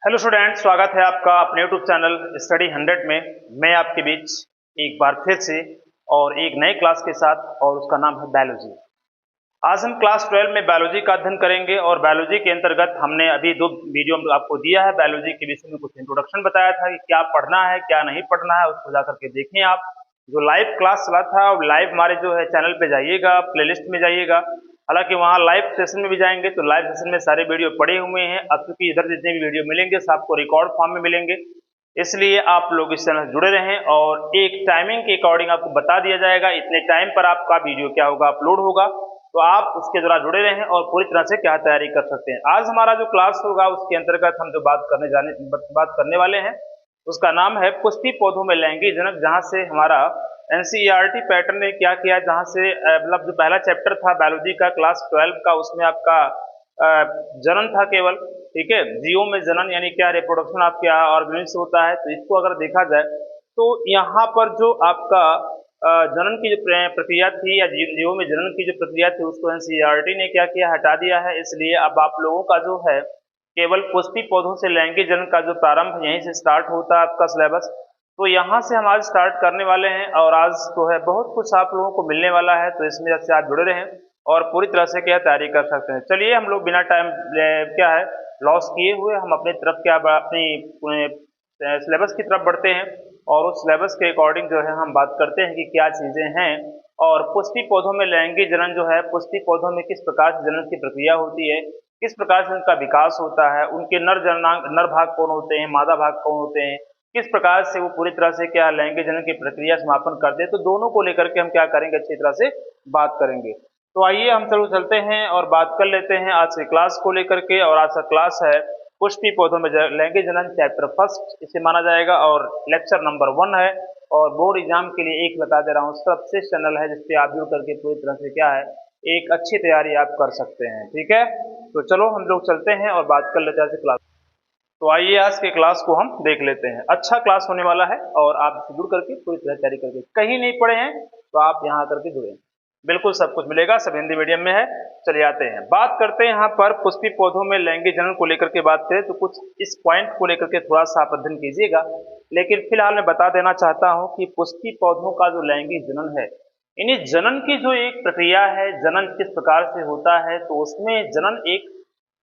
Hello student, स्वागत है आपका अपने यूट्यूब चैनल स्टडी 100 में। मैं आपके बीच एक बार फिर से और एक नए क्लास के साथ, और उसका नाम है बायोलॉजी। आज हम क्लास 12 में बायोलॉजी का अध्ययन करेंगे और बायोलॉजी के अंतर्गत हमने अभी 2 वीडियो आपको दिया है। बायोलॉजी के विषय में कुछ इंट्रोडक्शन बताया था कि क्या पढ़ना है क्या नहीं पढ़ना है, उसको जाकर के देखें। आप जो लाइव क्लास चला था और लाइव हमारे जो है चैनल पे जाइएगा, प्लेलिस्ट में जाइएगा। हालांकि वहाँ लाइव सेशन में भी जाएंगे तो लाइव सेशन में सारे वीडियो पड़े हुए हैं। अब चूंकि इधर जितने भी वीडियो मिलेंगे सब आपको रिकॉर्ड फॉर्म में मिलेंगे, इसलिए आप लोग इस चैनल से जुड़े रहें। और एक टाइमिंग के अकॉर्डिंग आपको बता दिया जाएगा इतने टाइम पर आपका वीडियो क्या होगा, अपलोड होगा, तो आप उसके द्वारा जुड़े रहें और पूरी तरह से क्या तैयारी कर सकते हैं। आज हमारा जो क्लास होगा उसके अंतर्गत हम जो बात करने वाले हैं उसका नाम है पुष्पी पौधों में लैंगिक जनक, जहाँ से हमारा एनसीईआरटी पैटर्न ने क्या किया, जहाँ से मतलब जो पहला चैप्टर था बायोलॉजी का क्लास 12 का, उसमें आपका जनन था केवल। ठीक है, जीवों में जनन यानी क्या, रिप्रोडक्शन आपके यहाँ ऑर्गेनिज से होता है। तो इसको अगर देखा जाए तो यहाँ पर जो आपका जनन की जो प्रक्रिया थी या जीवों में जनन की जो प्रक्रिया थी उसको एनसीईआरटी ने क्या किया, हटा दिया है। इसलिए अब आप लोगों का जो है केवल पुष्पी पौधों से लैंगिक जनन का जो प्रारंभ यहीं से स्टार्ट होता है आपका सिलेबस। तो यहाँ से हम आज स्टार्ट करने वाले हैं और आज तो है बहुत कुछ आप लोगों को मिलने वाला है, तो इसमें से आप जुड़े रहें और पूरी तरह से क्या तैयारी कर सकते हैं। चलिए हम लोग बिना टाइम क्या है लॉस किए हुए हम अपनी तरफ क्या अपनी सिलेबस की तरफ बढ़ते हैं और उस सिलेबस के अकॉर्डिंग जो है हम बात करते हैं कि क्या चीज़ें हैं। और पुष्पी पौधों में लैंगिक जनन जो है, पुष्पी पौधों में किस प्रकार से जनन की प्रक्रिया होती है, किस प्रकार से उनका विकास होता है, उनके नर भाग कौन होते हैं, मादा भाग कौन होते हैं, किस प्रकार से वो पूरी तरह से क्या लैंगिक जनन की प्रक्रिया समापन करते हैं। तो दोनों को लेकर के हम क्या करेंगे, अच्छी तरह से बात करेंगे। तो आइए हम चलते हैं और बात कर लेते हैं आज के क्लास को लेकर के। और आज का क्लास है पुष्पी पौधों में लैंगिक जनन, चैप्टर फर्स्ट इसे माना जाएगा और लेक्चर नंबर 1 है। और बोर्ड एग्जाम के लिए एक बता दे रहा हूँ, सबसे चैनल है जिसपे आप जुड़ करके पूरी तरह से क्या है एक अच्छी तैयारी आप कर सकते हैं। ठीक है, तो चलो हम लोग चलते हैं और बात कर लेते हैं क्लास। तो आइए आज के क्लास को हम देख लेते हैं। अच्छा क्लास होने वाला है और आप जुड़ करके पूरी तरह तैयारी करके, कहीं नहीं पढ़े हैं तो आप यहाँ करके जुड़े, बिल्कुल सब कुछ मिलेगा, सब हिंदी मीडियम में है। चलिए आते हैं, बात करते हैं यहाँ पर पुष्पी पौधों में लैंगिक जनन को लेकर के बात करें तो कुछ इस पॉइंट को लेकर के थोड़ा सा आप अध्ययन कीजिएगा। लेकिन फिलहाल मैं बता देना चाहता हूँ कि पुष्पी पौधों का जो लैंगिक जनन है, यानी जनन की जो एक प्रक्रिया है, जनन किस प्रकार से होता है, तो उसमें जनन एक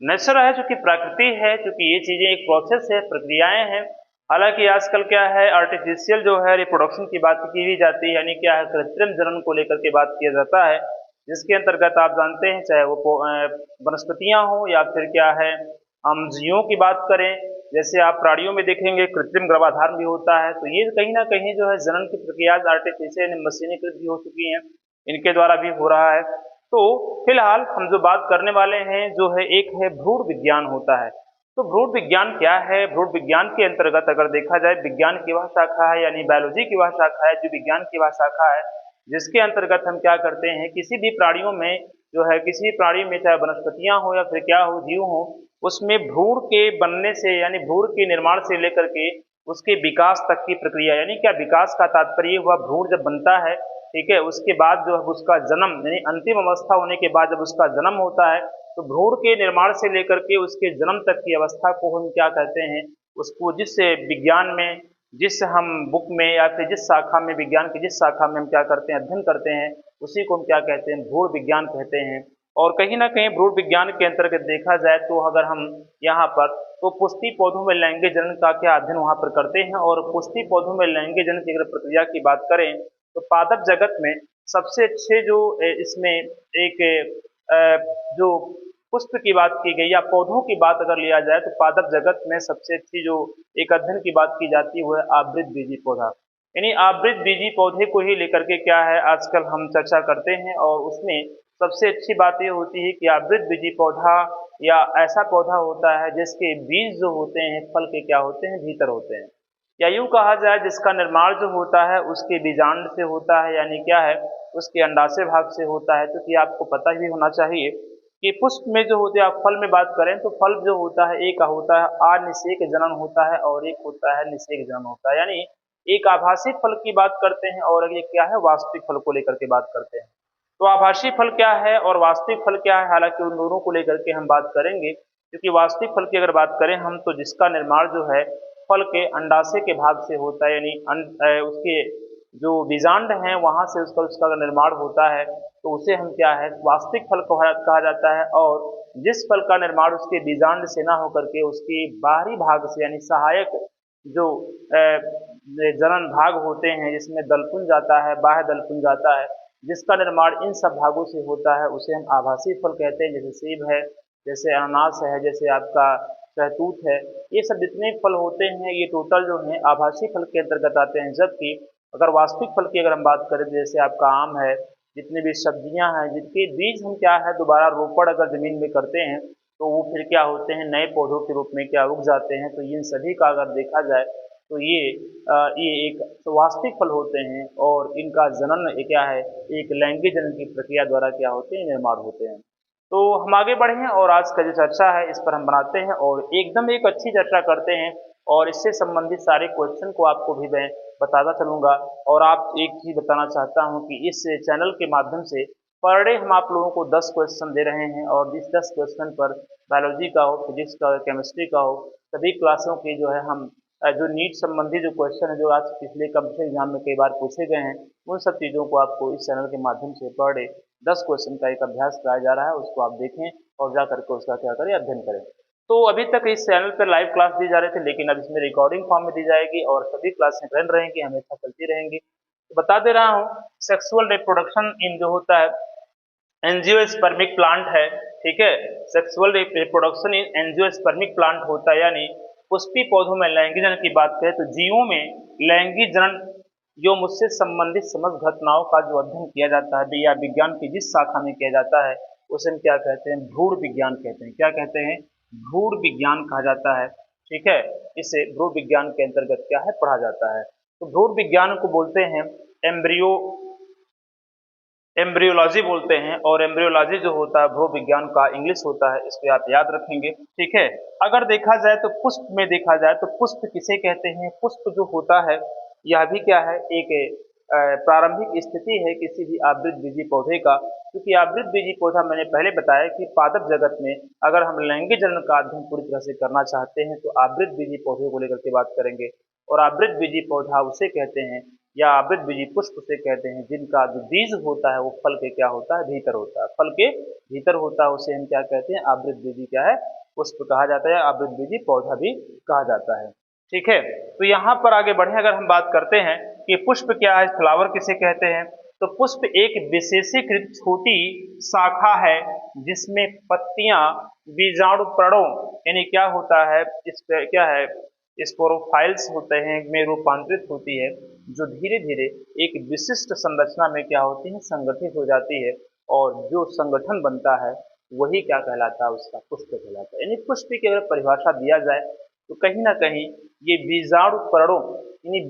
नेचर है, जो कि प्रकृति है, क्योंकि ये चीजें एक प्रोसेस है, प्रक्रियाएं हैं। हालांकि आजकल क्या है आर्टिफिशियल जो है रिप्रोडक्शन की बात की भी जाती है, यानी क्या है कृत्रिम जनन को लेकर के बात किया जाता है, जिसके अंतर्गत आप जानते हैं चाहे वो वनस्पतियां हो या फिर क्या है हम जीवों की बात करें, जैसे आप प्राणियों में देखेंगे कृत्रिम गर्भाधान भी होता है। तो ये कहीं ना कहीं जो है जनन की प्रक्रिया आर्टिफिशियल मशीनीकृत भी हो चुकी हैं, इनके द्वारा भी हो रहा है। तो फिलहाल हम जो बात करने वाले हैं जो है एक है भ्रूण विज्ञान होता है। तो भ्रूण विज्ञान क्या है, भ्रूण विज्ञान के अंतर्गत अगर देखा जाए विज्ञान की वह शाखा है, यानी बायोलॉजी की वह शाखा है जो विज्ञान की वह शाखा है, जिसके अंतर्गत हम क्या करते हैं किसी भी प्राणियों में जो है, किसी भी प्राणी में चाहे वनस्पतियां हो या फिर क्या हो जीव हो, उसमें भ्रूण के बनने से यानी भ्रूण के निर्माण से लेकर के उसके विकास तक की प्रक्रिया, यानी क्या विकास का तात्पर्य हुआ भ्रूण जब बनता है, ठीक है, उसके बाद जो है उसका जन्म यानी अंतिम अवस्था होने के बाद जब उसका जन्म होता है, तो भ्रूण के निर्माण से लेकर के उसके जन्म तक की अवस्था को हम क्या कहते हैं, उसको जिस विज्ञान में, जिस हम बुक में या फिर जिस शाखा में, विज्ञान की जिस शाखा में हम क्या करते हैं अध्ययन करते हैं, उसी को हम क्या कहते हैं भ्रूण विज्ञान कहते हैं। और कहीं ना कहीं भ्रूण विज्ञान के अंतर्गत देखा जाए तो अगर हम यहाँ पर तो पुष्पी पौधों में लैंगिक जनन का क्या अध्ययन वहाँ पर करते हैं। और पुष्पी पौधों में लैंगिक जनन की अगर प्रक्रिया की बात करें तो पादप जगत में सबसे अच्छे जो इसमें एक जो पुष्प की बात की गई या पौधों की बात अगर लिया जाए तो पादप जगत में सबसे अच्छी जो एक अध्ययन की बात की जाती है वो है आवृत बीजी पौधा, यानी आवृत बीजी पौधे को ही लेकर के क्या है आजकल हम चर्चा करते हैं। और उसमें सबसे अच्छी बात ये होती है कि आवृत बीजी पौधा या ऐसा पौधा होता है जिसके बीज जो होते हैं फल के क्या होते हैं भीतर होते हैं, या यूं कहा जाए जिसका निर्माण जो होता है उसके बीजांड से होता है, यानी क्या है उसके अंडाशय भाग से होता है। क्योंकि आपको पता ही होना चाहिए कि पुष्प में जो होते हैं, आप फल में बात करें तो फल जो होता है एक होता है अनिषेक जनन होता है और एक होता है निषेक जनन होता है, यानी एक आभासी फल की बात करते हैं और ये क्या है वास्तविक फल को लेकर के बात करते हैं। तो आभासी फल क्या है और वास्तविक फल क्या है, हालांकि उन दोनों को लेकर के हम बात करेंगे। क्योंकि वास्तविक फल की अगर बात करें हम तो जिसका निर्माण जो है फल के अंडाशय के भाग से होता है, यानी उसके जो बीजांड हैं वहां से उसका उसका अगर निर्माण होता है तो उसे हम क्या है वास्तविक फल कहा जाता है। और जिस फल का निर्माण उसके बीजांड से ना होकर के उसके बाहरी भाग से यानी सहायक जो जनन भाग होते हैं जिसमें दलपुंज आता है, बाह्य दलपुंज आता है, जिसका निर्माण इन सब भागों से होता है उसे हम आभासी फल कहते हैं। जैसे सेब है, जैसे अनानास है, जैसे आपका सहतूत है, ये सब जितने फल होते हैं ये टोटल जो है आभासी फल के अंतर्गत आते हैं। जबकि अगर वास्तविक फल की अगर हम बात करें तो जैसे आपका आम है, जितनी भी सब्जियां हैं जिनके बीज हम क्या है दोबारा रोपण अगर जमीन में करते हैं तो वो फिर क्या होते हैं नए पौधों के रूप में क्या उग जाते हैं। तो इन सभी का अगर देखा जाए तो ये एक वास्तविक फल होते हैं और इनका जनन क्या है एक लैंगिक जनन की प्रक्रिया द्वारा क्या होते हैं निर्माण होते हैं। तो हम आगे बढ़े हैं और आज का जो चर्चा है इस पर हम बनाते हैं और एकदम एक अच्छी चर्चा करते हैं और इससे संबंधित सारे क्वेश्चन को आपको भी मैं बताता चलूंगा। और आप एक चीज बताना चाहता हूं कि इस चैनल के माध्यम से पर डे हम आप लोगों को 10 क्वेश्चन दे रहे हैं और इस 10 क्वेश्चन पर बायोलॉजी का हो, फिजिक्स का हो, केमिस्ट्री का हो, सभी क्लासों के जो है हम जो नीट संबंधी जो क्वेश्चन है जो आज पिछले कम्पिटिटिव एग्जाम में कई बार पूछे गए हैं उन सब चीज़ों को आपको इस चैनल के माध्यम से पर डे 10 क्वेश्चन का एक अभ्यास कराया जा रहा है, उसको आप देखें और जा करके उसका क्या करें अध्ययन करें। तो अभी तक इस चैनल पर लाइव क्लास दी जा रही थी लेकिन अब इसमें रिकॉर्डिंग फॉर्म में दी जाएगी और सभी क्लासें रन रहेंगी, हमेशा चलती रहेंगी। तो बता दे रहा हूँ सेक्सुअल रिप्रोडक्शन इन जो होता है एंजियोस्पर्मिक प्लांट है, ठीक है। Sexual reproduction in angiospermic plant होता है, यानी पुष्पी पौधों में लैंगिक जनन की बात करें तो जीवों में लैंगिक जनन जो मुझसे संबंधित समस्त घटनाओं का जो अध्ययन किया जाता है या विज्ञान की जिस शाखा में किया जाता है उसे हम क्या कहते हैं भ्रूण विज्ञान कहते हैं। क्या कहते हैं? भ्रूण विज्ञान कहा जाता है, ठीक है। इसे भ्रूण विज्ञान के अंतर्गत क्या है पढ़ा जाता है। तो भ्रूण विज्ञान को बोलते हैं एम्ब्रियोलॉजी बोलते हैं और एम्ब्रियोलॉजी जो होता है भ्रूण विज्ञान का इंग्लिश होता है, इसको आप याद रखेंगे, ठीक है। अगर देखा जाए तो पुष्प में देखा जाए तो पुष्प किसे कहते हैं? पुष्प जो होता है यह भी क्या है एक प्रारंभिक स्थिति है किसी भी आवृत बीजी पौधे का। क्योंकि आवृत बीजी पौधा मैंने पहले बताया कि पादप जगत में अगर हम लैंगिक जनन का अध्ययन पूरी तरह से करना चाहते हैं तो आवृत बीजी पौधे को लेकर के बात करेंगे। और आवृत बीजी पौधा उसे कहते हैं या आवृत बीजी पुष्प से कहते हैं जिनका जो बीज होता है वो फल के क्या होता है भीतर होता है, फल के भीतर होता है, उसे हम क्या कहते हैं आवृत बीजी क्या है पुष्प कहा जाता है, आवृत बीजी पौधा भी कहा जाता है, ठीक है। तो यहाँ पर आगे बढ़े अगर हम बात करते हैं कि पुष्प क्या है, फ्लावर किसे कहते हैं, तो पुष्प एक विशेषीकृत छोटी शाखा है जिसमें पत्तियां बीजाणुपर्णों यानी क्या होता है इस पे क्या है स्पोरोफाइल्स होते हैं में रूपांतरित होती है जो धीरे धीरे एक विशिष्ट संरचना में क्या होती है संगठित हो जाती है और जो संगठन बनता है वही क्या कहलाता है उसका पुष्प कहलाता है। यानी पुष्प की अगर परिभाषा दिया जाए तो कहीं ना कहीं ये बीजाणु पर्णों यानी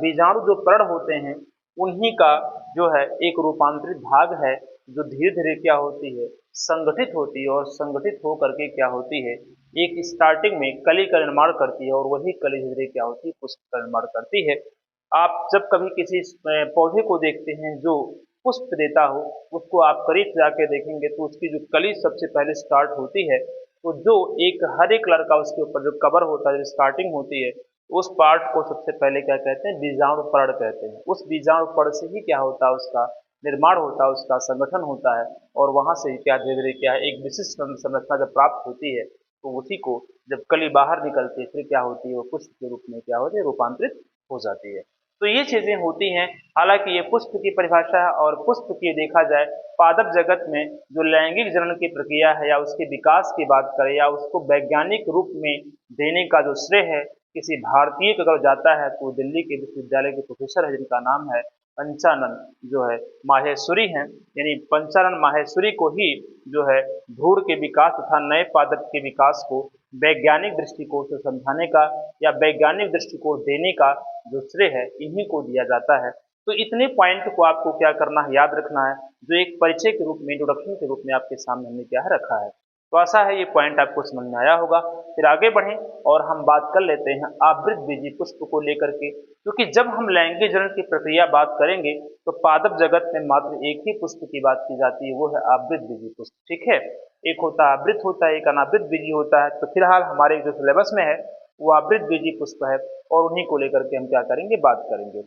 बीजाणु जो पर्ण होते हैं उन्हीं का जो है एक रूपांतरित भाग है जो धीरे धीरे क्या होती है संगठित होती है और संगठित होकर के क्या होती है एक स्टार्टिंग में कली का निर्माण करती है और वही कली धीरे क्या होती है पुष्प का निर्माण करती है। आप जब कभी किसी पौधे को देखते हैं जो पुष्प देता हो उसको आप करीब जाके देखेंगे तो उसकी जो कली सबसे पहले स्टार्ट होती है तो जो एक हरे कलर का उसके ऊपर जो कवर होता है जो स्टार्टिंग होती है उस पार्ट को सबसे पहले क्या कहते हैं बीजाणु पर्ण कहते हैं। उस बीजाणु पर्ण से ही क्या होता है उसका निर्माण होता है, उसका संगठन होता है और वहां से क्या धीरे धीरे क्या है एक विशिष्ट संरचना जब प्राप्त होती है तो उसी को जब कली बाहर निकलती है फिर क्या होती है वो पुष्प के रूप में क्या होती है रूपांतरित हो जाती है। तो ये चीजें होती हैं। हालांकि ये पुष्प की परिभाषा है और पुष्प की देखा जाए पादप जगत में जो लैंगिक जनन की प्रक्रिया है या उसके विकास की बात करें या उसको वैज्ञानिक रूप में देने का जो श्रेय है किसी भारतीय को अगर जाता है तो दिल्ली के विश्वविद्यालय के प्रोफेसर है जिनका नाम है पंचानन जो है माहेश्वरी हैं। यानी पंचानन माहेश्वरी को ही जो है भ्रूण के विकास तथा नए पादप के विकास को वैज्ञानिक दृष्टिकोण से समझाने का या वैज्ञानिक दृष्टिकोण देने का जो श्रेय है इन्हीं को दिया जाता है। तो इतने पॉइंट को आपको क्या करना है याद रखना है जो एक परिचय के रूप में इंट्रोडक्शन के रूप में आपके सामने हमने क्या है रखा है। तो आशा है ये पॉइंट आपको समझ में आया होगा। फिर आगे बढ़ें और हम बात कर लेते हैं आवृतबीजी पुष्प को लेकर के, क्योंकि जब हम लैंगिकरण की प्रक्रिया बात करेंगे तो पादप जगत में मात्र एक ही पुष्प की बात की जाती है, वो है आवृतबीजी पुष्प। ठीक है, एक होता है आवृत होता है, एक अनावृतबीजी होता है। तो फिलहाल हमारे जो सिलेबस में है वो आवृतबीजी पुष्प है और उन्हीं को लेकर के हम क्या करेंगे, बात करेंगे।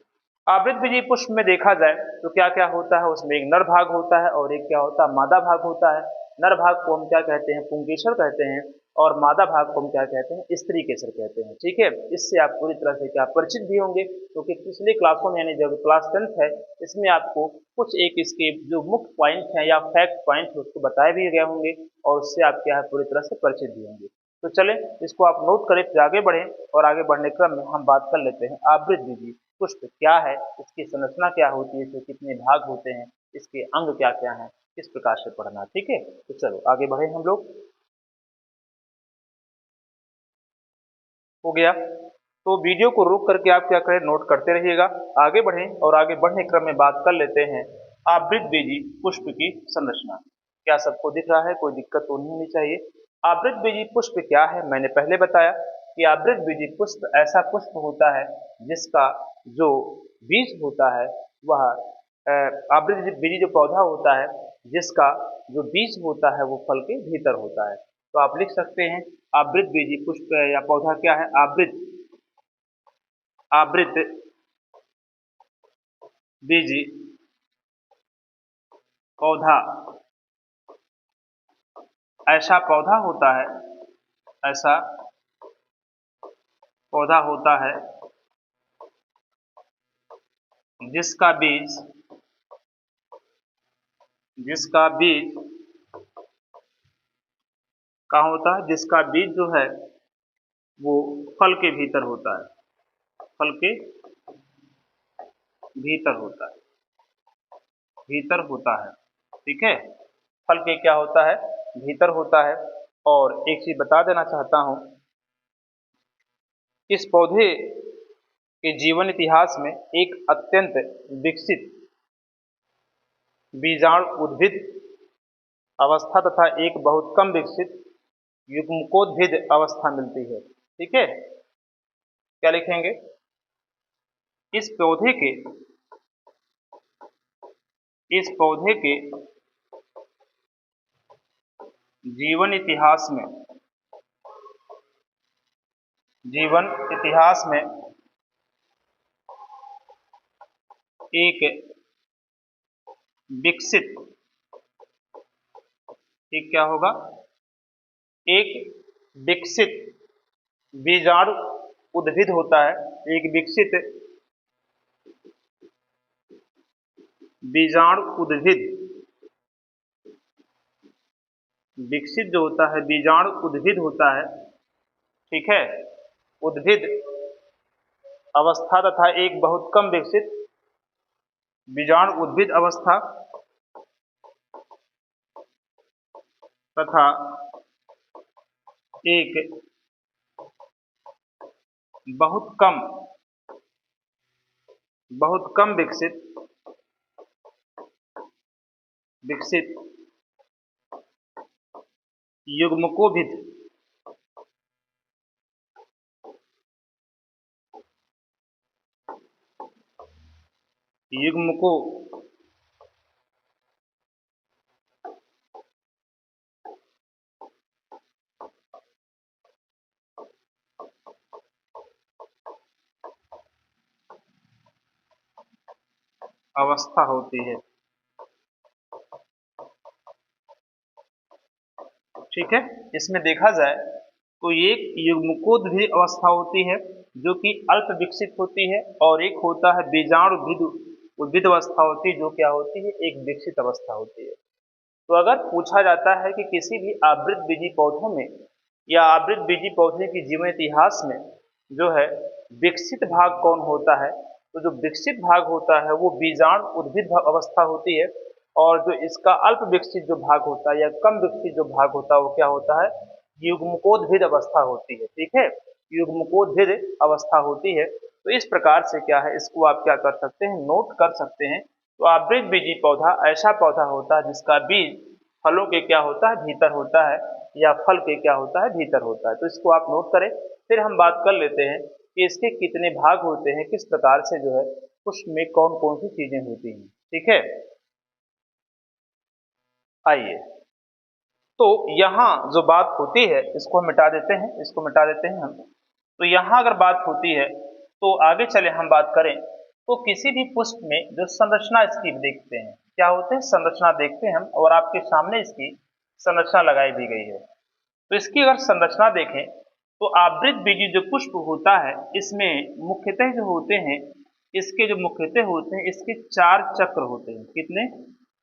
आवृतबीजी पुष्प में देखा जाए तो क्या क्या होता है, उसमें एक नर भाग होता है और एक क्या होता है, मादा भाग होता है। नर भाग को हम क्या कहते हैं, पुंकेसर कहते हैं, और मादा भाग को हम क्या कहते हैं, स्त्री केसर कहते हैं। ठीक है, इससे आप पूरी तरह से क्या परिचित भी होंगे, क्योंकि पिछले क्लासों में यानी जब क्लास 10th है इसमें आपको कुछ एक इसके जो मुख्य पॉइंट हैं या फैक्ट पॉइंट उसको बताए भी गए होंगे और उससे आप क्या है पूरी तरह से परिचित भी होंगे। तो चलें इसको आप नोट करें, फिर आगे बढ़ें और आगे बढ़ने क्रम में हम बात कर लेते हैं आवृतबीजी पुष्प क्या है, इसकी संरचना क्या होती है, इसके कितने भाग होते हैं, इसके अंग क्या क्या हैं, किस प्रकार से पढ़ना। ठीक है, तो चलो आगे बढ़े हम लोग। हो गया, तो वीडियो को रोक करके आप क्या करें, नोट करते रहिएगा। आगे बढ़ें और आगे बढ़ने क्रम में बात कर लेते हैं आवृतबीजी पुष्प की संरचना। क्या सबको दिख रहा है, कोई दिक्कत तो नहीं होनी चाहिए। आवृतबीजी पुष्प क्या है, मैंने पहले बताया कि आवृतबीजी पुष्प ऐसा पुष्प होता है जिसका जो बीज होता है वह आवृतबीजी जो पौधा होता है जिसका जो बीज होता है वो फल के भीतर होता है। तो आप लिख सकते हैं आवृतबीजी पुष्प या पौधा क्या है, आवृत आवृत बीजी पौधा ऐसा पौधा होता है, ऐसा पौधा होता है जिसका बीज जिसका बीज कहाँ होता है, जिसका बीज जो है वो फल के भीतर होता है, फल के भीतर होता है, भीतर होता है। ठीक है, फल के क्या होता है, भीतर होता है। और एक चीज बता देना चाहता हूं, इस पौधे के जीवन इतिहास में एक अत्यंत विकसित बीजाणु उद्भिद अवस्था तथा एक बहुत कम विकसित युग्मकोद्भिद अवस्था मिलती है। ठीक है, क्या लिखेंगे, इस पौधे के इस पौधे के जीवन इतिहास में एक विकसित एक क्या होगा, एक विकसित बीजाणु उद्भिद होता है, एक विकसित बीजाणु उद्भिद, विकसित जो होता है बीजाणु उद्भिद होता है। ठीक है, उद्भिद अवस्था तथा एक बहुत कम विकसित बीजाणु उद्भिद अवस्था तथा एक बहुत कम विकसित युग्मकोभिद युग्मको अवस्था होती है। ठीक है, इसमें देखा जाए तो एक युग्मकोद्भिद अवस्था होती है जो कि अल्प विकसित होती है, और एक होता है बीजाणु उद्भिद अवस्था होती है जो क्या होती है, एक विकसित अवस्था होती है। तो अगर पूछा जाता है कि किसी भी आवृतबीजी पौधों में या आवृतबीजी पौधे की जीवन इतिहास में जो है विकसित भाग कौन होता है, तो जो विकसित भाग होता है वो बीजाणु उद्भिद अवस्था होती है, और जो इसका अल्प विकसित जो भाग होता है या कम विकसित जो भाग होता है वो क्या होता है, युग्मकोद्भिद अवस्था होती है। ठीक है, युग्मकोद्भिद अवस्था होती है। तो इस प्रकार से क्या है, इसको आप क्या कर सकते हैं, नोट कर सकते हैं। तो आवृतबीजी पौधा ऐसा पौधा होता है जिसका बीज फलों के क्या होता है, भीतर होता है, या फल के क्या होता है, भीतर होता है। तो इसको आप नोट करें। फिर हम बात कर लेते हैं कि इसके कितने भाग होते हैं, किस प्रकार से जो है पुष्प में कौन कौन सी चीजें होती हैं। ठीक है, आइए। तो यहाँ जो बात होती है इसको हम मिटा देते हैं, इसको मिटा देते हैं हम। तो यहाँ अगर बात होती है तो आगे चले हम बात करें तो किसी भी पुष्प में जो संरचना इसकी देखते हैं, क्या होते हैं, संरचना देखते हैं हम, और आपके सामने इसकी संरचना लगाई दी गई है। तो इसकी अगर संरचना देखें तो आवृत बीजी जो पुष्प होता है इसमें मुख्यतः जो होते हैं, इसके जो मुख्यतः होते हैं, इसके 4 चक्र होते हैं। कितने?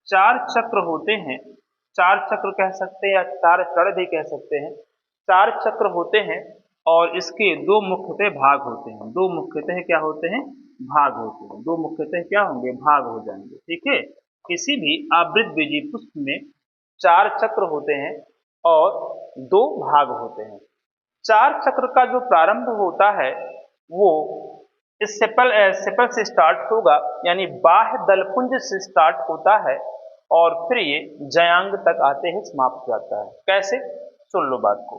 4 चक्र होते हैं। 4 चक्र कह सकते हैं या 4 चरण भी कह सकते हैं। 4 चक्र होते हैं और इसके 2 मुख्यतः भाग होते हैं। 2 मुख्यतः क्या होते हैं? भाग होते हैं। 2 मुख्यतः क्या होंगे? भाग हो जाएंगे। ठीक है, किसी भी आवृत बीजी पुष्प में 4 चक्र होते हैं और 2 भाग होते हैं। 4 चक्र का जो प्रारंभ होता है वो इस सेपल से स्टार्ट होगा, यानी बाह्य दलपुंज से स्टार्ट होता है और फिर ये जयांग तक आते ही समाप्त हो जाता है। कैसे? सुन लो बात को।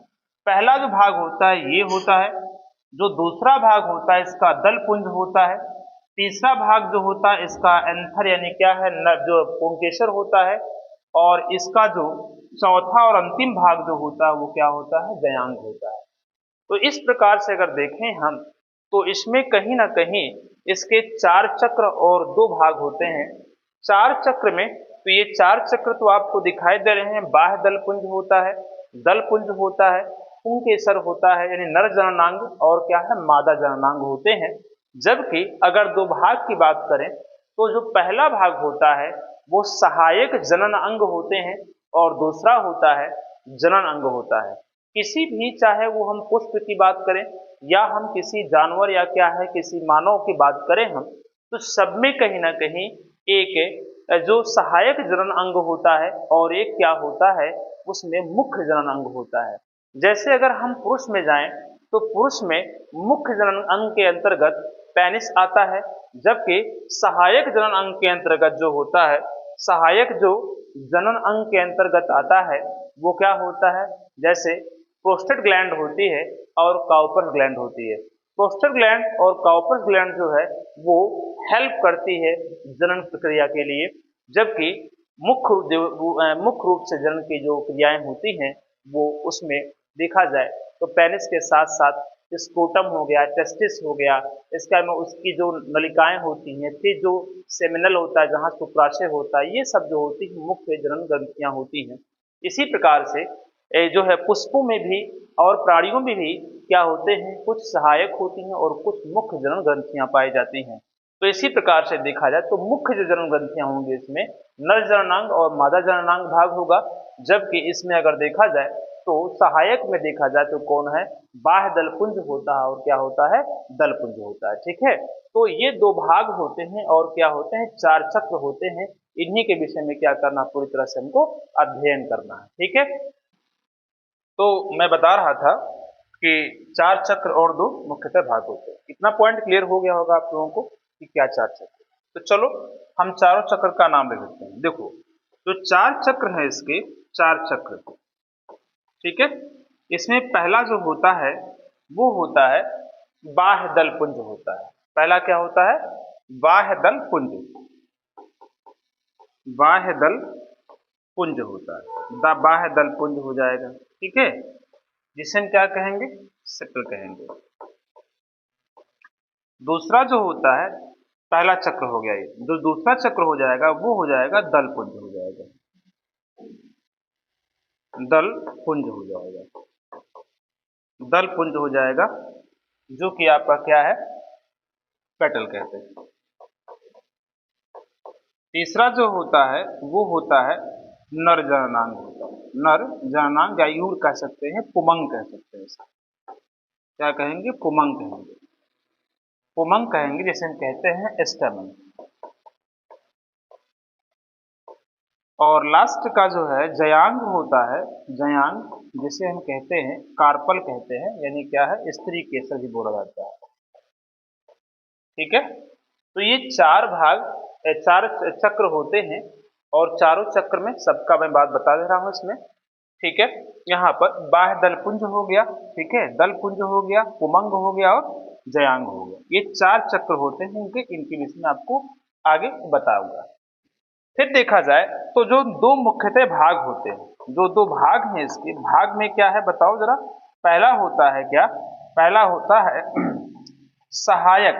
पहला जो भाग होता है ये होता है, जो दूसरा भाग होता है इसका दलपुंज होता है, तीसरा भाग जो होता है इसका एंथर यानी क्या है, जो पुंकेसर होता है, और इसका जो चौथा और अंतिम भाग जो होता है वो क्या होता है? जयांग होता है। तो इस प्रकार से अगर देखें हम तो इसमें कहीं ना कहीं इसके 4 चक्र और 2 भाग होते हैं। 4 चक्र में तो ये 4 चक्र तो आपको दिखाई दे रहे हैं। बाह्य दलपुंज होता है, दलपुंज होता है, पुंकेसर होता है यानी नर जननांग, और क्या है? मादा जननांग होते हैं। जबकि अगर 2 भाग की बात करें तो जो पहला भाग होता है वो सहायक जनन अंग होते हैं और दूसरा होता है जनन अंग होता है। किसी भी, चाहे वो हम पुष्प की बात करें या हम किसी जानवर या क्या है किसी मानव की बात करें हम, तो सब में कहीं ना कहीं एक जो सहायक जनन अंग होता है और एक क्या होता है, उसमें मुख्य जनन अंग होता है। जैसे अगर हम पुरुष में जाएं तो पुरुष में मुख्य जनन अंग के अंतर्गत पेनिस आता है, जबकि सहायक जनन अंग के अंतर्गत जो होता है, सहायक जो जनन अंग के अंतर्गत आता है वो क्या होता है, जैसे प्रोस्टेट ग्लैंड होती है और काउपर्स ग्लैंड होती है। प्रोस्टेट ग्लैंड और काउपर्स ग्लैंड जो है वो हेल्प करती है जनन प्रक्रिया के लिए, जबकि मुख्य रूप से जनन की जो क्रियाएं होती हैं वो उसमें देखा जाए तो पेनिस के साथ साथ स्क्रोटम हो गया, टेस्टिस हो गया, इसका में उसकी जो नलिकाएं होती हैं, फिर जो सेमिनल होता है जहाँ शुक्राशय होता है, ये सब जो होती है मुख्य जनन ग्रंथियां होती हैं। इसी प्रकार से जो है पुष्पों में भी और प्राणियों में भी क्या होते हैं, कुछ सहायक होती हैं और कुछ मुख्य जनन ग्रंथियां पाई जाती हैं। तो इसी प्रकार से देखा जाए तो मुख्य जो जनन ग्रंथियां होंगी इसमें नर जननांग और मादा जननांग भाग होगा, जबकि इसमें अगर देखा जाए तो सहायक में देखा जाए तो कौन है? बाह्य दलपुंज होता है और क्या होता है? दलपुंज होता है। ठीक है, तो ये 2 भाग होते हैं और क्या होते हैं? 4 चक्र होते हैं। इन्हीं के विषय में क्या करना, पूरी तरह से हमको अध्ययन करना है। ठीक है, तो मैं बता रहा था कि 4 चक्र और 2 मुख्यतः भाग होते हैं। इतना पॉइंट क्लियर हो गया होगा आप लोगों को कि क्या 4 चक्र। तो चलो हम चारों चक्र का नाम ले लेते हैं। देखो, जो 4 चक्र है इसके 4 चक्र, ठीक है, इसमें पहला जो होता है वो होता है बाह्य दलपुंज होता है। पहला क्या होता है? बाह्य दलपुंज। बाह्य दल पुंज होता है, बाह्य दल पुंज हो जाएगा। ठीक है, जिसे हम क्या कहेंगे? सेपल कहेंगे। दूसरा जो होता है, पहला चक्र हो गया, ये जो दूसरा चक्र हो जाएगा वो हो जाएगा दल पुंज हो जाएगा। दल पुंज हो जाएगा, दल पुंज हो जाएगा, जो कि आपका क्या है? पेटल कहते हैं। तीसरा जो होता है वो होता है नर जननांग होता है। नर जननांग या यूर कह सकते हैं, पुमंग कह सकते हैं। इसका क्या कहेंगे? पुमंग कहेंगे। पुमंग कहेंगे, जैसे हम कहते हैं स्टेमन। और लास्ट का जो है जयांग होता है, जयांग जिसे हम कहते हैं कार्पल कहते हैं, यानी क्या है? स्त्री केसर भी बोला जाता है। ठीक है, तो ये 4 भाग 4 चक्र होते हैं और चारों चक्र में सबका मैं बात बता दे रहा हूं इसमें, ठीक है। यहाँ पर बाह्य दलपुंज हो गया, ठीक है, दलपुंज हो गया, पुमंग हो गया और जयांग हो गया। ये चार चक्र होते हैं इनके विषय में आपको आगे बताऊंगा। फिर देखा जाए तो जो दो मुख्यतः भाग होते हैं, जो दो भाग हैं इसके भाग में क्या है बताओ जरा। पहला होता है क्या, पहला होता है सहायक,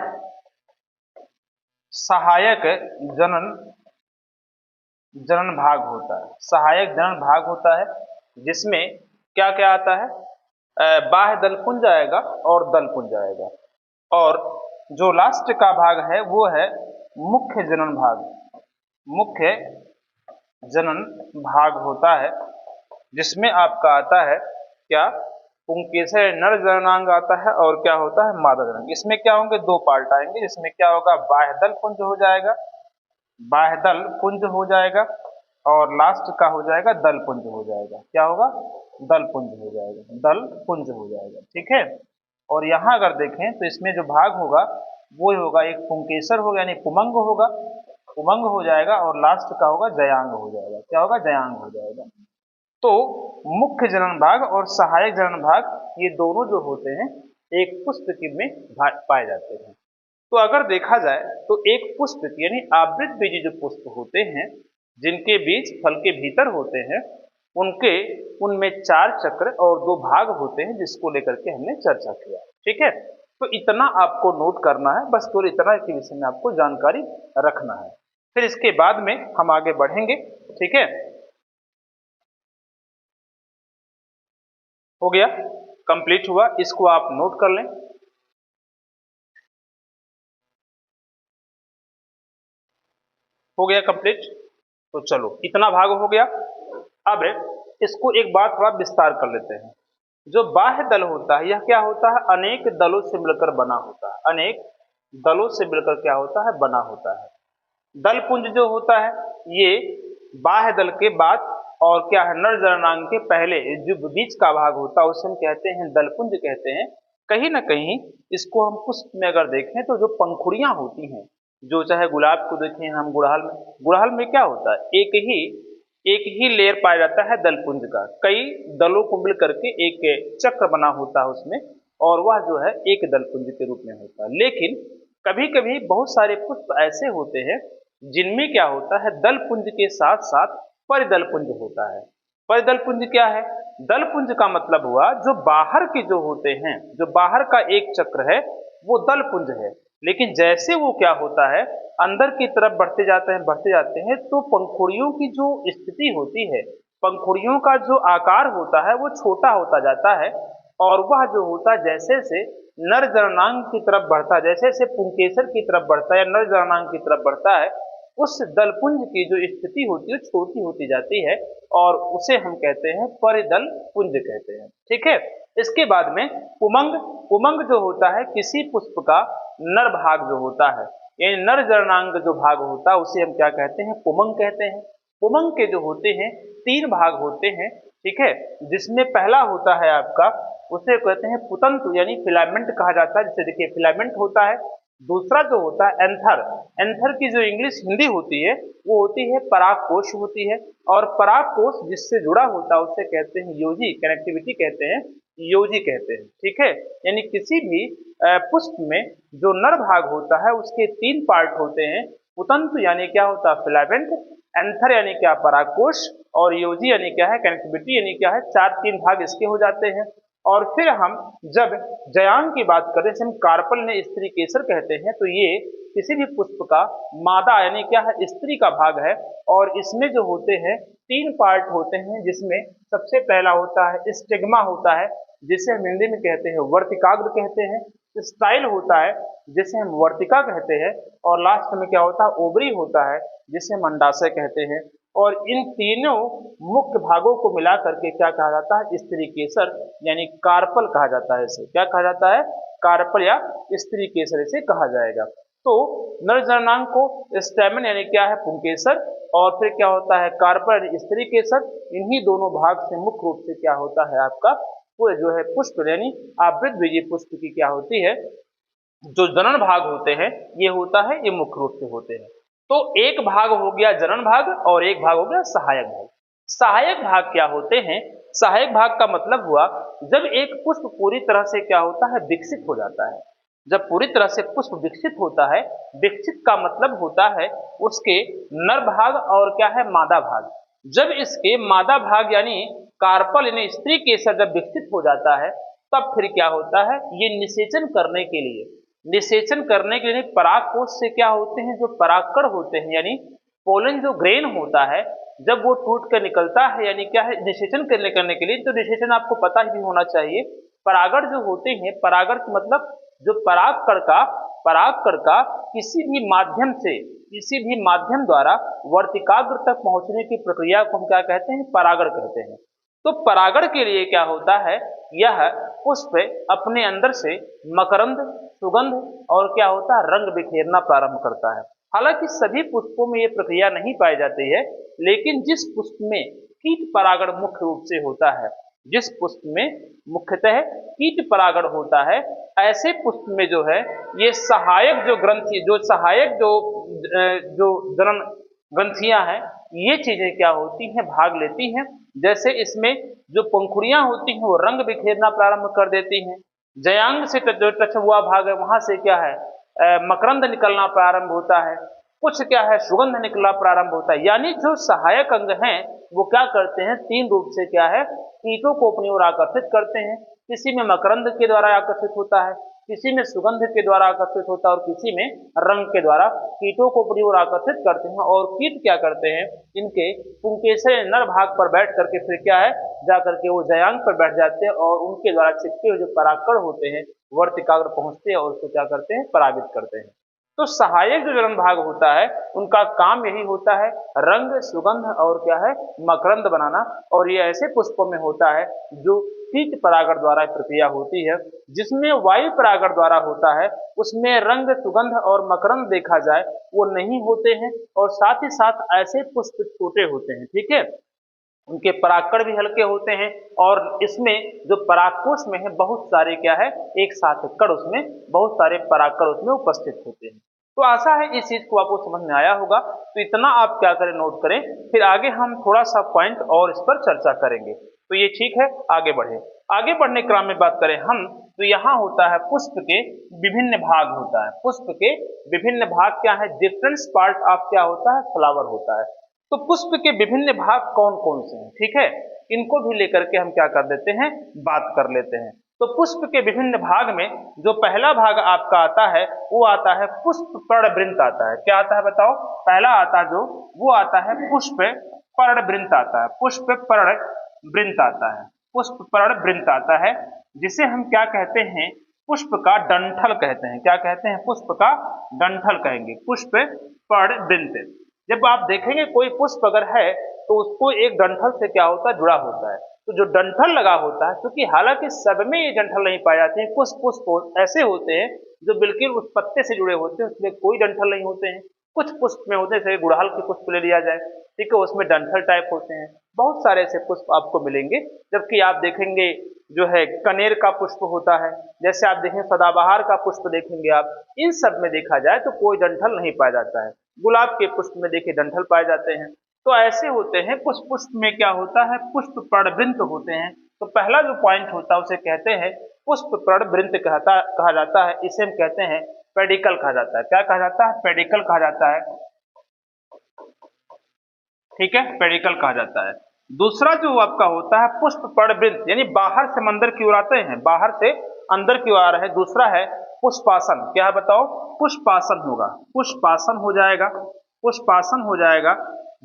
सहायक जनन, जनन भाग होता है, सहायक जनन भाग होता है, जिसमें क्या क्या आता है, बाह्य दलपुंज आएगा और दलपुंज आएगा। और जो लास्ट का भाग है वो है मुख्य जनन भाग, मुख्य जनन भाग होता है, जिसमें आपका आता है क्या, पुंकेसर नर जननांग आता है और क्या होता है मादा जननांग। इसमें क्या होंगे, दो पार्ट आएंगे, जिसमें क्या होगा बाह्य दल पुंज हो जाएगा, बाह्य दल पुंज हो जाएगा और लास्ट का हो जाएगा दल पुंज हो जाएगा। क्या होगा, दल पुंज हो जाएगा, दल पुंज हो जाएगा, ठीक है। और यहाँ अगर देखें तो इसमें जो भाग होगा वो होगा एक पुंकेसर होगा यानी पुमंग होगा, पुमंग हो जाएगा और लास्ट का होगा जयांग हो जाएगा। क्या होगा, जयांग हो जाएगा। तो मुख्य जनन भाग और सहायक जनन भाग ये दोनों जो होते हैं एक पुष्प में पाए जाते हैं। तो अगर देखा जाए तो एक पुष्प यानी आवृत बीजी जो पुष्प होते हैं, जिनके बीज फल के भीतर होते हैं, उनके उनमें चार चक्र और दो भाग होते हैं, जिसको लेकर के हमने चर्चा किया, ठीक है। तो इतना आपको नोट करना है, बस केवल इतना के विषय में आपको जानकारी रखना है। फिर इसके बाद में हम आगे बढ़ेंगे, ठीक है। हो गया, कंप्लीट हुआ, इसको आप नोट कर लें। हो गया कंप्लीट, तो चलो इतना भाग हो गया। अब इसको एक बार थोड़ा विस्तार कर लेते हैं। जो बाह्य दल होता है यह क्या होता है, अनेक दलों से मिलकर बना होता है, अनेक दलों से मिलकर क्या होता है, बना होता है। दल पुंज जो होता है ये बाह्य दल के बाद और क्या है, नर जननांग के पहले जो बीच का भाग होता है उसे हम कहते हैं दलपुंज कहते हैं। कहीं ना कहीं इसको हम पुष्प में अगर देखें तो जो पंखुड़ियां होती हैं, जो चाहे गुलाब को देखें हम, गुड़हल में क्या होता है, एक ही लेयर पाया जाता है दलपुंज का, कई दलों को मिल करके एक चक्र बना होता है उसमें, और वह जो है एक दलपुंज के रूप में होता है। लेकिन कभी कभी बहुत सारे पुष्प ऐसे होते हैं जिनमें क्या होता है, दलपुंज के साथ साथ परिदलपुंज होता है। परिदलपुंज क्या है, दलपुंज का मतलब हुआ जो बाहर के जो होते हैं, जो बाहर का एक चक्र है वो दलपुंज है। लेकिन जैसे वो क्या होता है, अंदर की तरफ बढ़ते जाते हैं तो पंखुड़ियों की जो स्थिति होती है, पंखुड़ियों का जो आकार होता है वो छोटा होता जाता है, और वह जो होता है जैसे जैसे नर जननांग की तरफ बढ़ता है, जैसे जैसे पुंकेसर की तरफ बढ़ता है या नर जननांग की तरफ बढ़ता है, उस दलपुंज की जो स्थिति होती है छोटी होती जाती है, और उसे हम कहते हैं परिदल पुंज कहते हैं, ठीक है। इसके बाद में पुमंग, पुमंग जो होता है किसी पुष्प का नर भाग जो होता है, यानी नर जननांग जो भाग होता है उसे हम क्या कहते हैं, पुमंग कहते हैं। पुमंग के जो होते हैं तीन भाग होते हैं, ठीक है, जिसमें पहला होता है आपका, उसे कहते हैं पुतंतु यानी फिलामेंट कहा जाता है, जिसे देखिए फिलामेंट होता है। दूसरा जो होता है एंथर, एंथर की जो इंग्लिश हिंदी होती है वो होती है परागकोश होती है, और परागकोश जिससे जुड़ा होता है उसे कहते हैं योजी, कनेक्टिविटी कहते हैं, योजी कहते हैं, ठीक है। यानी किसी भी पुष्प में जो नर भाग होता है उसके तीन पार्ट होते हैं, पुतंतु यानी क्या होता है फिलामेंट, एंथर यानी क्या परागकोश, और योजी यानी क्या है कनेक्टिविटी, यानी क्या है चार तीन भाग इसके हो जाते हैं। और फिर हम जब जयांग की बात करें, जैसे हम कार्पल ने स्त्री केसर कहते हैं, तो ये किसी भी पुष्प का मादा यानी क्या है स्त्री का भाग है, और इसमें जो होते हैं तीन पार्ट होते हैं, जिसमें सबसे पहला होता है स्टिग्मा होता है, जिसे हम हिंदी में कहते हैं वर्तिकाग्र कहते हैं, स्टाइल होता है जिसे हम वर्तिका कहते हैं, और लास्ट में क्या होता है ओवरी होता है जिसे हम अंडाशय कहते हैं। और इन तीनों मुख्य भागों को मिला करके क्या कहा जाता है, स्त्री केसर यानी कार्पल कहा जाता है। इसे क्या कहा जाता है, कार्पल या स्त्री केसर इसे कहा जाएगा। तो नर जननांग को स्टैमेन यानी क्या है पुंकेसर, और फिर क्या होता है कार्पल यानी स्त्री केसर, इन्हीं दोनों भाग से मुख्य रूप से क्या होता है आपका वो जो है पुष्प यानी आवृत बीजी पुष्प की क्या होती है, जो जनन भाग होते हैं ये होता है, ये मुख्य रूप से होते हैं। तो एक भाग हो गया जनन भाग और एक भाग हो गया सहायक भाग। सहायक भाग क्या होते हैं? सहायक भाग का मतलब हुआ जब एक पुष्प पूरी तरह से क्या होता है, विकसित हो जाता है। जब पूरी तरह से पुष्प विकसित होता है, विकसित का मतलब होता है उसके नर भाग और क्या है, मादा भाग। जब इसके मादा भाग यानी कार्पल यानी स्त्री केसर जब विकसित हो जाता है, तब फिर क्या होता है, ये निषेचन करने के लिए परागकोश से क्या होते हैं, जो परागकण होते हैं यानी पोलन जो ग्रेन होता है, जब वो टूट कर निकलता है यानी क्या है, निषेचन करने के लिए, तो निषेचन आपको पता ही होना चाहिए। परागण जो होते हैं, परागण मतलब जो परागकण का किसी भी माध्यम द्वारा वर्तिकाग्र तक पहुंचने की प्रक्रिया को हम क्या कहते हैं, परागण कहते हैं। तो परागण के लिए क्या होता है, यह पुष्प अपने अंदर से मकरंद, सुगंध और क्या होता है, रंग बिखेरना प्रारंभ करता है। हालांकि सभी पुष्पों में ये प्रक्रिया नहीं पाई जाती है, लेकिन जिस पुष्प में कीट परागण मुख्य रूप से होता है, जिस पुष्प में मुख्यतः कीट परागण होता है, ऐसे पुष्प में जो है ये सहायक जो ग्रंथि जो जनन ग्रंथियां हैं, ये चीजें क्या होती हैं, भाग लेती हैं। जैसे इसमें जो पंखुड़ियां होती हैं वो रंग बिखेरना प्रारंभ कर देती हैं। जयांग से जो टच हुआ भाग है वहां से क्या है, मकरंद निकलना प्रारंभ होता है, कुछ क्या है, सुगंध निकलना प्रारंभ होता है। यानी जो सहायक अंग हैं वो क्या करते हैं, तीन रूप से क्या है, कीटों को अपनी ओर आकर्षित करते हैं। किसी में मकरंद के द्वारा आकर्षित होता है, किसी में सुगंध के द्वारा आकर्षित होता है और किसी में रंग के द्वारा कीटों को अपनी ओर आकर्षित करते हैं। और कीट क्या करते हैं, इनके पुंकेसर नर भाग पर बैठ करके फिर क्या है, जाकर के वो जयांग पर बैठ जाते हैं और उनके द्वारा चिपके हुए जो परागकण होते हैं वर्तिकाग्र पहुंचते हैं और उसको क्या करते हैं, परागित करते हैं। तो सहायक जो जनन भाग होता है उनका काम यही होता है रंग, सुगंध और क्या है, मकरंद बनाना। और ये ऐसे पुष्पों में होता है जो कीट परागण द्वारा प्रक्रिया होती है। जिसमें वायु परागण द्वारा होता है उसमें रंग, सुगंध और मकरंद देखा जाए वो नहीं होते हैं, और साथ ही साथ ऐसे पुष्प छोटे होते हैं, ठीक है, उनके परागकण भी हल्के होते हैं। और इसमें जो परागकोश में है बहुत सारे क्या है, एक साथ कण, उसमें बहुत सारे परागकण उसमें उपस्थित होते हैं। तो आशा है इस चीज को आपको समझ में आया होगा। तो इतना आप क्या करें, नोट करें, फिर आगे हम थोड़ा सा पॉइंट और इस पर चर्चा करेंगे। तो ये ठीक है, आगे बढ़े। आगे बढ़ने क्रम में बात करें हम, तो यहाँ होता है पुष्प के विभिन्न भाग होता है। पुष्प के विभिन्न भाग क्या है, डिफरेंट पार्ट ऑफ क्या होता है, फ्लावर होता है। तो पुष्प के विभिन्न भाग कौन कौन से हैं, ठीक है, इनको भी लेकर के हम क्या कर देते हैं, बात कर लेते हैं। तो पुष्प के विभिन्न भाग में जो पहला भाग आपका आता है वो आता है पुष्प पर्णवृंत आता है। क्या आता है बताओ, पहला आता जो वो आता है पुष्प पर्णवृंत आता है। पुष्प पर्णवृंत आता है, पुष्प पर्णवृंत आता है, जिसे हम क्या कहते हैं, पुष्प का डंठल कहते हैं। क्या कहते हैं, पुष्प का डंठल कहेंगे, पुष्प पर्णवृंत। जब आप देखेंगे कोई पुष्प अगर है तो उसको एक डंठल से क्या होता है, जुड़ा होता है। तो जो डंठल लगा होता है, क्योंकि हालांकि सब में ये डंठल नहीं पाए जाते हैं, कुछ पुष्प ऐसे होते हैं जो बिल्कुल उस पत्ते से जुड़े होते हैं, उसमें कोई डंठल नहीं होते हैं। कुछ पुष्प में होते हैं, जैसे गुड़हल के पुष्प ले लिया जाए, ठीक है, उसमें डंठल टाइप होते हैं। बहुत सारे ऐसे पुष्प आपको मिलेंगे। जबकि आप देखेंगे जो है कनेर का पुष्प होता है, जैसे आप देखें सदाबहार का पुष्प देखेंगे आप, इन सब में देखा जाए तो कोई डंठल नहीं पाया जाता है। गुलाब के पुष्प में देखिए डंठल पाए जाते हैं। तो ऐसे होते हैं कुछ पुष्प में क्या होता है, पुष्प पर्णवृंत होते हैं। तो पहला जो पॉइंट होता है उसे कहते हैं पुष्प पर्णवृंत कहा जाता है। इसे हम कहते हैं पेडिकल कहा जाता है। क्या कहा जाता है, पेडिकल कहा जाता है, ठीक है, पेडिकल कहा जाता है। दूसरा जो आपका होता है पुष्प पर्णवृंत, यानी बाहर से अंदर की ओर आते हैं, बाहर से अंदर की ओर आ रहे हैं। दूसरा है पुष्पासन। क्या है बताओ, पुष्पासन होगा, पुष्पासन हो जाएगा, पुष्पासन हो जाएगा।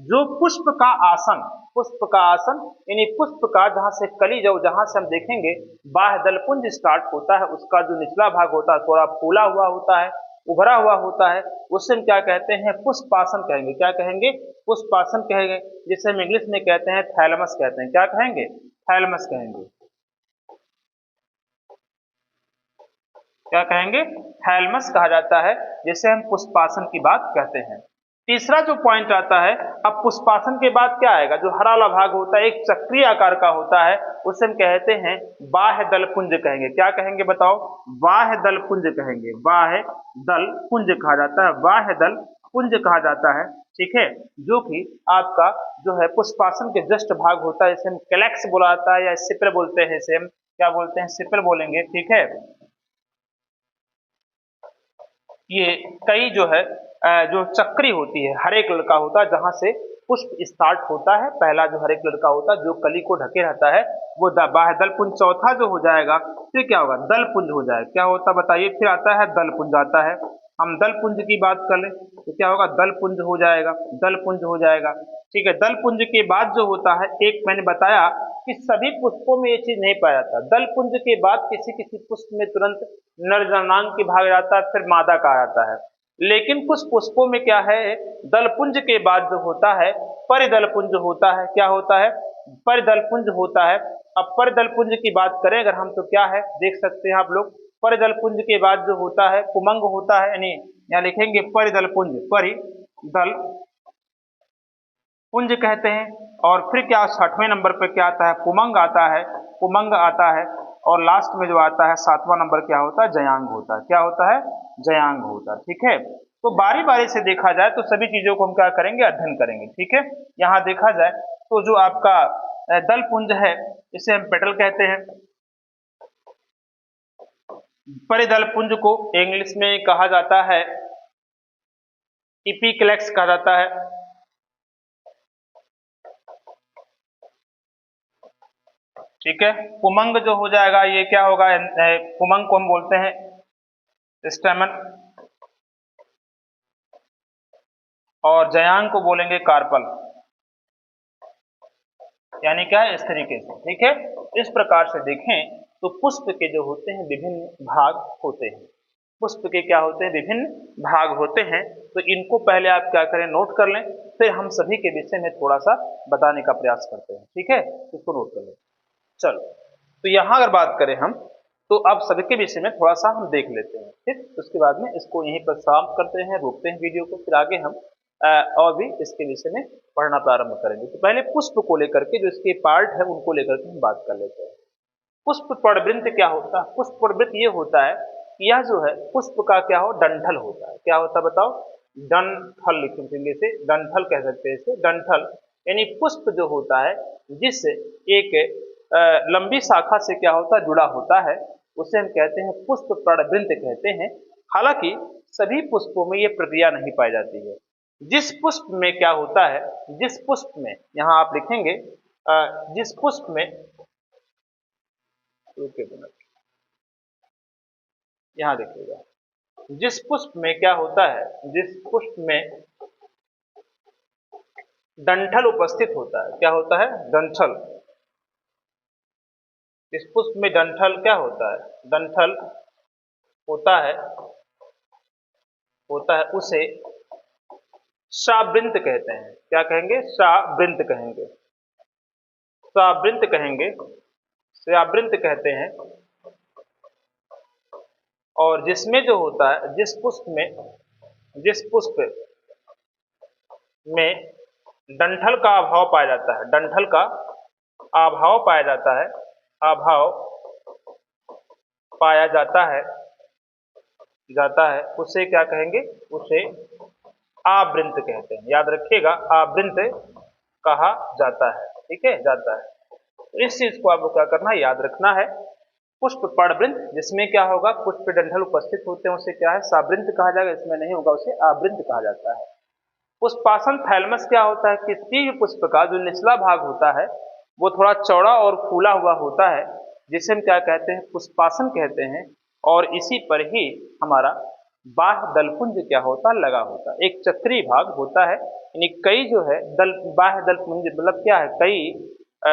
जो पुष्प का आसन, पुष्प का आसन यानी पुष्प का जहां से कली जो जहां से हम देखेंगे बाह्य दलपुंज स्टार्ट होता है, उसका जो निचला भाग होता है थोड़ा फूला हुआ होता है, उभरा हुआ होता है, उससे हम क्या कहते हैं, पुष्पासन कहेंगे। क्या कहेंगे, पुष्पासन कहेंगे, जिसे हम इंग्लिश में कहते हैं थैलमस कहते हैं। क्या कहेंगे, थैलमस कहेंगे। क्या कहेंगे, थैलमस कहा जाता है, जिसे हम पुष्पासन की बात कहते हैं। तीसरा जो पॉइंट आता है, अब पुष्पासन के बाद क्या आएगा, जो हरा वाला भाग होता है एक चक्रीय आकार का होता है, उसे हम कहते हैं बाह्य दलपुंज कहेंगे। क्या कहेंगे बताओ, बाह्य दलपुंज कहेंगे, बाह्य दलपुंज कहा जाता है, बाह्य दलपुंज। पुंज कहा जाता है, ठीक है, जो कि आपका जो है पुष्पासन के जस्ट भाग होता है, इसे हम कैलेक्स बोला जाता है या सिपल बोलते हैं, इसे हम क्या बोलते हैं, सिपल बोलेंगे, ठीक है। ये कई जो है जो चक्री होती है, हर एक लड़का होता है जहां से पुष्प स्टार्ट होता है, पहला जो हर एक लड़का होता है जो कली को ढके रहता है वो बाह्य दल पुंज, चौथा जो हो जाएगा फिर क्या होगा, दल पुंज हो जाएगा। क्या होता है बताइए, फिर आता है दल पुंज आता है। हम दल पुंज की बात कर ले तो क्या होगा, दल पुंज हो जाएगा, दल पुंज हो जाएगा, ठीक है। दल पुंज के बाद जो होता है, एक मैंने बताया कि सभी पुष्पों में ये चीज नहीं पाया जाता, दल पुंज के बाद किसी किसी पुष्प में तुरंत नर जननांग की भाग जाता है, फिर मादा कहा जाता है। लेकिन कुछ पुष्पों में क्या है, दलपुंज के बाद जो होता है परिदलपुंज होता है। क्या होता है, परिदलपुंज होता है। अब परिदलपुंज की बात करें अगर हम तो क्या है देख सकते हैं आप लोग, परिदलपुंज के बाद जो होता है पुमंग होता है, यानी यहाँ लिखेंगे परिदलपुंज, परिदल पुंज कहते हैं। और फिर क्या 6वें नंबर पर क्या आता है, पुमंग आता है, पुमंग आता है। और लास्ट में जो आता है 7वां नंबर क्या होता है, जयांग होता है। क्या होता है, जयांग होता है, ठीक है। तो बारी बारी से देखा जाए तो सभी चीजों को हम क्या करेंगे, अध्ययन करेंगे, ठीक है। यहाँ देखा जाए तो जो आपका दल पुंज है इसे हम पेटल कहते हैं। परिदल पुंज को इंग्लिश में कहा जाता है इपिक्लेक्स कहा जाता है। ठीक है, पुमंग जो हो जाएगा ये क्या होगा, पुमंग को हम बोलते हैं स्टेमन, और जयांग को बोलेंगे कार्पल, यानी क्या है इस तरीके से, ठीक है। इस प्रकार से देखें तो पुष्प के जो होते हैं विभिन्न भाग होते हैं, पुष्प के क्या होते हैं, विभिन्न भाग होते हैं। तो इनको पहले आप क्या करें, नोट कर लें, फिर हम सभी के विषय में थोड़ा सा बताने का प्रयास करते हैं, ठीक है। इसको नोट कर लें। चलो, तो यहां अगर बात करें हम तो अब सभी के विषय में थोड़ा सा हम देख लेते हैं, ठीक। उसके बाद में इसको यहीं पर समाप्त करते हैं, रोकते हैं वीडियो को, फिर आगे हम और भी इसके विषय में पढ़ना प्रारंभ करेंगे। तो पहले पुष्प को लेकर के जो इसके पार्ट है उनको लेकर के हम बात कर लेते हैं। पुष्प प्रवृत्त क्या होता है, पुष्प प्रवृत्त ये होता है कि यह जो है पुष्प का क्या हो, डंठल होता है। क्या होता है बताओ, डंठल लिखेंगे, इसे डंठल कह सकते हैं, इसे डंठल, यानी पुष्प जो होता है जिस एक लंबी शाखा से क्या होता है, जुड़ा होता है, उसे हम कहते हैं पुष्प प्रवृत्त कहते हैं। हालांकि सभी पुष्पों में ये प्रक्रिया नहीं पाई जाती है। जिस पुष्प में क्या होता है, जिस पुष्प में, यहां आप लिखेंगे जिस पुष्प में, यहां देखिएगा, जिस पुष्प में क्या होता है, जिस पुष्प में डंठल उपस्थित होता है, क्या होता है, डंठल, इस पुष्प में डंठल क्या होता है, डंठल होता है, उसे शावृंत कहते हैं। क्या कहेंगे, शावृंत कहेंगे, शावृंत कहेंगे, शावृंत कहते हैं। और जिसमें जो होता है, जिस पुष्प में डंठल का अभाव पाया जाता है, डंठल का अभाव पाया जाता है, अभाव पाया जाता है, उसे क्या कहेंगे, उसे आवृंत कहते हैं। याद रखिएगा, आवृंत कहा जाता है, ठीक है, जाता है। तो इस चीज को आपको क्या करना है, याद रखना है। पुष्प पर्णवृंत जिसमें क्या होगा, पुष्प डंठल उपस्थित होते हैं उसे क्या है, सावृंत कहा जाएगा, इसमें नहीं होगा उसे आवृंत कहा जाता है। पुष्पासन थैलमस क्या होता है, किसी भी पुष्प का जो निचला भाग होता है वो थोड़ा चौड़ा और फूला हुआ होता है, जिसे हम क्या कहते हैं, पुष्पासन कहते हैं। और इसी पर ही हमारा बाह्य दलपुंज क्या होता है, लगा होता है, एक चक्रीय भाग होता है। यानी कई जो है दल, बाह्य दलपुंज मतलब क्या है, कई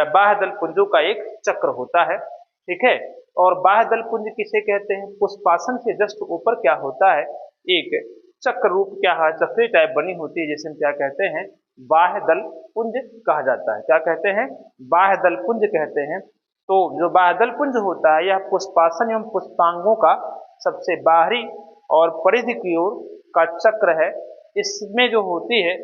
बाह्य दलपुंजों का एक चक्र होता है, ठीक है। और बाह्य दलपुंज किसे कहते हैं, पुष्पासन से जस्ट ऊपर क्या होता है, एक चक्र रूप क्या है, चक्री टाइप बनी होती है, जिसे हम क्या कहते हैं, बाह्य दलपुंज कहा जाता है। क्या कहते हैं, बाह्य दलपुंज कहते हैं। तो जो बाह्य दलपुंज होता है यह पुष्पासन एवं पुष्पांगों का सबसे बाहरी और परिधि की ओर का चक्र है। इसमें जो होती है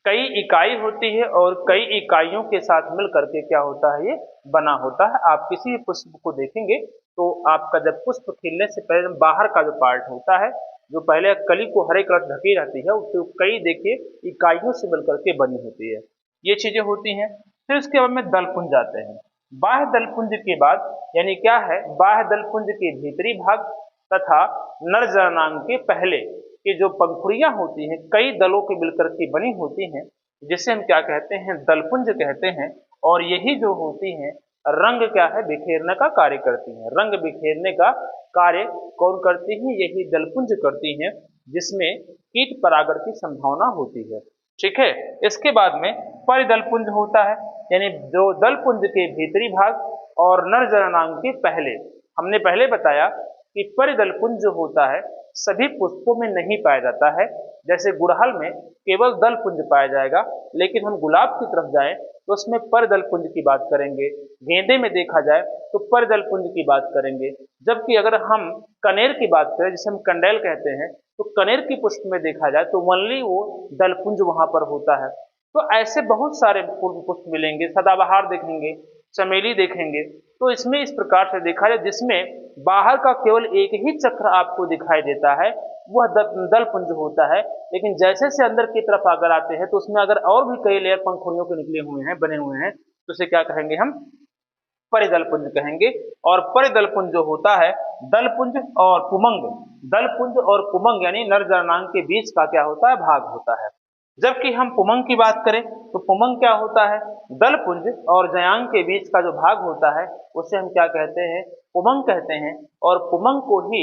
कई इकाई होती है और कई इकाइयों के साथ मिल करके क्या होता है, ये बना होता है। आप किसी भी पुष्प को देखेंगे तो आपका जब पुष्प खिलने से पहले बाहर का जो पार्ट होता है जो पहले कली को हरे कलर से ढकी रहती है, उससे कई देखिए इकाइयों से मिलकर के बनी होती है, ये चीजें होती हैं। फिर उसके बाद में दलपुंज आते हैं। बाह्य दलपुंज के बाद यानी क्या है, बाह्य दलपुंज के भीतरी भाग तथा नर जननांग के पहले की जो पंखुड़ियां होती हैं, कई दलों के मिलकर के बनी होती हैं, जिसे हम क्या कहते हैं, दलपुंज कहते हैं। और यही जो होती हैं रंग क्या है, बिखेरने का कार्य करती हैं। रंग बिखेरने का कार्य कौन करती है, यही दलपुंज करती हैं, जिसमें कीट परागण की संभावना होती है। ठीक है, इसके बाद में परिदलपुंज होता है, यानी जो दलपुंज के भीतरी भाग और नर जननांग के पहले। हमने पहले बताया कि परिदलपुंज जो होता है सभी पुष्पों में नहीं पाया जाता है। जैसे गुड़हल में केवल दलपुंज पाया जाएगा, लेकिन हम गुलाब की तरफ जाएं तो उसमें परिदलपुंज की बात करेंगे। गेंदे में देखा जाए तो परिदलपुंज की बात करेंगे। जबकि अगर हम कनेर की बात करें, जिसे हम कंडेल कहते हैं, तो कनेर की पुष्प में देखा जाए तो ओनली वो दलपुंज वहां पर होता है। तो ऐसे बहुत सारे पुष्प मिलेंगे, सदाबहार देखेंगे, चमेली देखेंगे। तो इसमें इस प्रकार से देखा जाए, जिसमें बाहर का केवल एक ही चक्र आपको दिखाई देता है, वह दलपुंज होता है। लेकिन जैसे से अंदर की तरफ अगर आते हैं तो उसमें अगर और भी कई लेयर पंखुड़ियों के निकले हुए हैं, बने हुए हैं, तो उसे क्या कहेंगे, हम परिदलपुंज कहेंगे। और परिदलपुंज जो होता है, दलपुंज और पुमंग, दलपुंज और पुमंग यानी नर जननांग के बीच का क्या होता है, भाग होता है। जबकि हम पुमंग की बात करें तो पुमंग क्या होता है, दलपुंज और जयांग के बीच का जो भाग होता है उसे हम क्या कहते हैं, पुमंग कहते हैं। और पुमंग को ही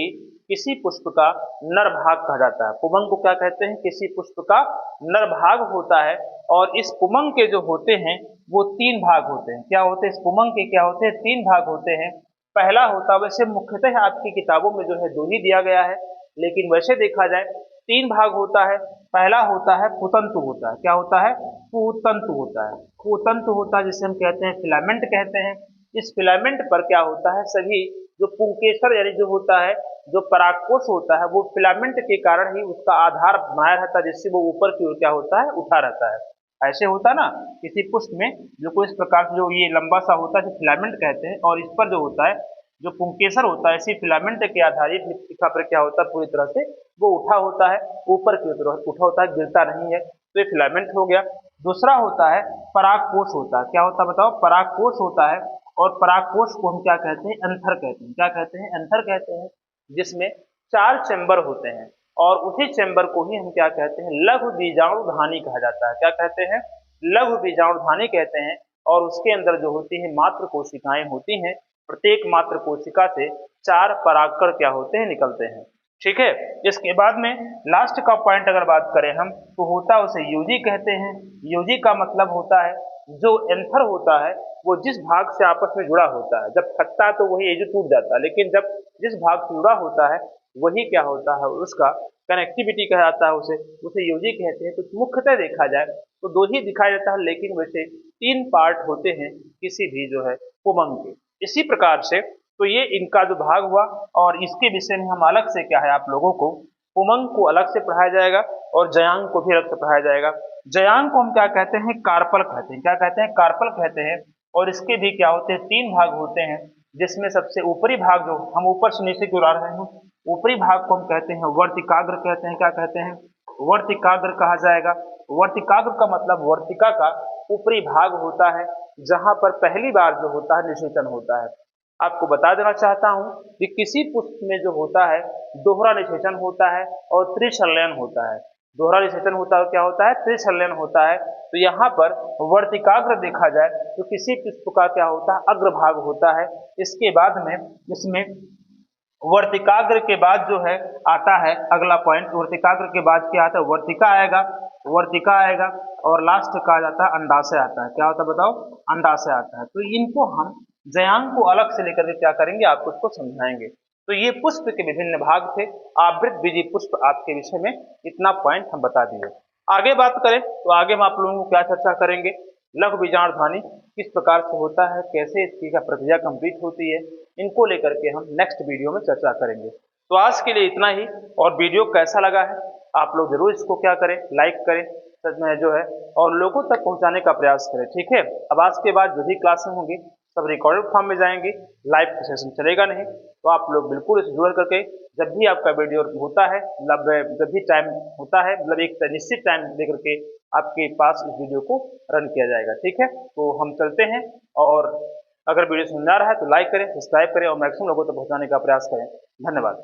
किसी पुष्प का नर भाग कहा जाता है। पुमंग को क्या कहते हैं, किसी पुष्प का नर भाग होता है। और इस पुमंग के जो होते हैं वो तीन भाग होते हैं। क्या होते हैं, इस पुमंग के क्या होते हैं, तीन भाग होते हैं। पहला होता है, वैसे मुख्यतः आपकी किताबों में जो है दो ही दिया गया है, लेकिन वैसे देखा जाए तीन भाग होता है। पहला होता है पुतंतु होता है। क्या होता है, पुतंतु होता है। पुतंतु होता है जिसे हम कहते हैं फिलामेंट कहते हैं। इस फिलामेंट पर क्या होता है, सभी जो पुंकेसर यानी जो होता है, जो परागकोश होता है, वो फिलामेंट के कारण ही उसका आधार बनाया रहता है, जिससे वो ऊपर की ओर क्या होता है, उठा रहता है। ऐसे होता है ना, किसी पुष्प में जो कोई इस प्रकार से जो ये लंबा सा होता है, जो फिलामेंट कहते हैं, और इस पर जो होता है, जो पुंकेसर होता है, इसी फिलामेंट के आधारित लिप्टिका पर क्या होता है, पूरी तरह से वो उठा होता है, ऊपर की तरफ उठा होता है, गिरता नहीं है। तो ये फिलामेंट हो गया। दूसरा होता है परागकोश होता है। क्या होता है बताओ, परागकोश होता है। और परागकोश को हम क्या कहते हैं, एंथर कहते हैं। क्या कहते हैं, एंथर कहते हैं, जिसमें 4 चैम्बर होते हैं। और उसी चैम्बर को ही हम क्या कहते हैं, लघु बीजाणुधानी कहा जाता है। क्या कहते हैं, लघु बीजाणुधानी कहते हैं। और उसके अंदर जो होती है मात्र कोशिकाएं होती हैं। प्रत्येक मात्र कोशिका से 4 परागकण क्या होते हैं, निकलते हैं। ठीक है, इसके बाद में लास्ट का पॉइंट अगर बात करें हम, तो होता है उसे यूजी कहते हैं। यूजी का मतलब होता है जो एंथर होता है वो जिस भाग से आपस में जुड़ा होता है। जब फटता है तो वही एजू टूट जाता है, लेकिन जब जिस भाग से जुड़ा होता है वही क्या होता है, उसका कनेक्टिविटी कहा जाता है, उसे यूजी कहते हैं। तो मुख्यतः देखा जाए तो दो ही दिखाई देता है, लेकिन वैसे 3 पार्ट होते हैं किसी भी जो है पुमंग के। इसी प्रकार से तो ये इनका जो भाग हुआ, और इसके विषय में हम अलग से क्या है, आप लोगों को पुमंग को अलग से पढ़ाया जाएगा और जयांग को भी अलग से पढ़ाया जाएगा। जयांग को हम क्या कहते हैं, कार्पल कहते हैं। क्या कहते हैं, कार्पल कहते हैं। और इसके भी क्या होते हैं, 3 भाग होते हैं, जिसमें सबसे ऊपरी भाग जो हम ऊपर से नीचे की ओर आ रहे हैं, ऊपरी भाग को हम कहते हैं वर्तिकाग्र कहते हैं। क्या कहते हैं, वर्तिकाग्र कहा जाएगा। वर्तिकाग्र का मतलब वर्तिका का ऊपरी भाग होता है, जहां पर पहली बार जो होता है निषेचन होता है। आपको बता देना चाहता हूं कि किसी पुष्प में जो होता है दोहरा निषेचन होता है और त्रिसंलयन होता है। दोहरा निषेचन होता है, क्या होता है, त्रिसंलयन होता है। तो यहाँ पर वर्तिकाग्र देखा जाए तो किसी पुष्प का क्या होता है, अग्रभाग होता है। इसके बाद में इसमें वर्तिकाग्र के बाद जो है आता है अगला पॉइंट, वर्तिकाग्र के बाद क्या आता है, वर्तिका आएगा, वर्तिका आएगा, और लास्ट कहा जाता है अंडाशय आता है। क्या होता है बताओ, अंडाशय आता है। तो इनको हम जयांग को अलग से लेकर के क्या करेंगे, आपको उसको समझाएंगे। तो ये पुष्प के विभिन्न भाग थे। आवृत बीजी पुष्प आपके विषय में इतना पॉइंट हम बता दिए। आगे बात करें तो आगे हम आप लोगों को क्या चर्चा करेंगे, लघु बीजाणुधानी किस प्रकार से होता है, कैसे इसकी क्या प्रक्रिया कंप्लीट होती है, इनको लेकर के हम नेक्स्ट वीडियो में चर्चा करेंगे। तो आज के लिए इतना ही। और वीडियो कैसा लगा है आप लोग जरूर इसको क्या करें, लाइक करें, सच में जो है, और लोगों तक पहुंचाने का प्रयास करें। ठीक है, अब आज के बाद जो भी क्लासें होंगी सब रिकॉर्डेड फॉर्म में जाएंगे, लाइव सेशन चलेगा नहीं। तो आप लोग बिल्कुल इसे जुड़ करके जब भी आपका वीडियो होता है, मतलब जब भी टाइम होता है, मतलब एक निश्चित टाइम लेकर के आपके पास इस वीडियो को रन किया जाएगा। ठीक है, तो हम चलते हैं। और अगर वीडियो समझ आ रहा है तो लाइक करें, सब्सक्राइब करें और मैक्सिमम लोगों तक पहुंचाने का प्रयास करें। धन्यवाद।